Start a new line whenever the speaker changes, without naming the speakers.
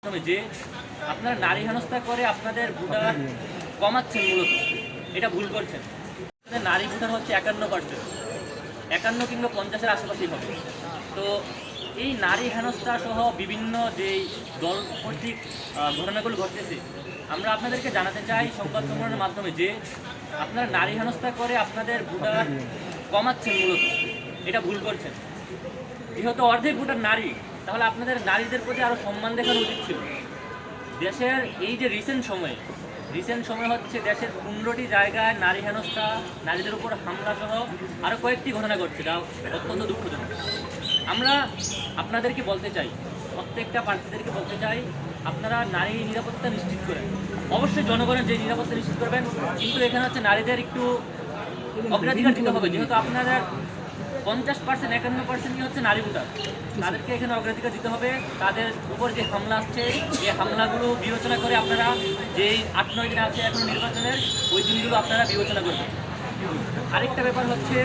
যে আপনারা নারী হেনস্থা করে আপনাদের ভোটার কমাচ্ছেন, মূলত এটা ভুল করছেন। আপনাদের নারী ভোটার হচ্ছে 51%, 51 কিংবা 50-এর আশেপাশেই হবে। তো এই নারী হেনস্থা সহ বিভিন্ন যেই দল কর্তৃক ঘটনাগুলো ঘটতেছে, আমরা আপনাদেরকে জানাতে চাই সংবাদ সম্মেলনের মাধ্যমে যে আপনারা নারী হেনস্থা করে আপনাদের ভোটার কমাচ্ছেন, মূলত এটা ভুল করছেন। যেহেতু অর্ধেক ভোটার নারী, তাহলে আপনাদের নারীদের প্রতি আরও সম্মান দেখানো উচিত ছিল। দেশের এই যে রিসেন্ট সময় হচ্ছে দেশের 15টি জায়গায় নারী হেনস্থা, নারীদের উপর হামলা সহ আরও কয়েকটি ঘটনা ঘটছে, যা অত্যন্ত দুঃখজনক। আমরা আপনাদেরকে বলতে চাই, প্রত্যেকটা প্রার্থীদেরকে বলতে চাই, আপনারা নারী নিরাপত্তা নিশ্চিত করেন। অবশ্যই জনগণের যে নিরাপত্তা নিশ্চিত করবেন, কিন্তু এখানে হচ্ছে নারীদের একটু অগ্রাধিকার দিতে হবে। যেহেতু আপনাদের 50%, 51% হচ্ছে নারী ভোটার, তাদেরকে এখানে অগ্রাধিকার দিতে হবে। তাদের উপর যে হামলা আসছে, এই হামলাগুলো বিবেচনা করে আপনারা যেই 8-9 দিন আছে এখন নির্বাচনের, ওই দিনগুলো আপনারা বিবেচনা করবেন। আরেকটা ব্যাপার হচ্ছে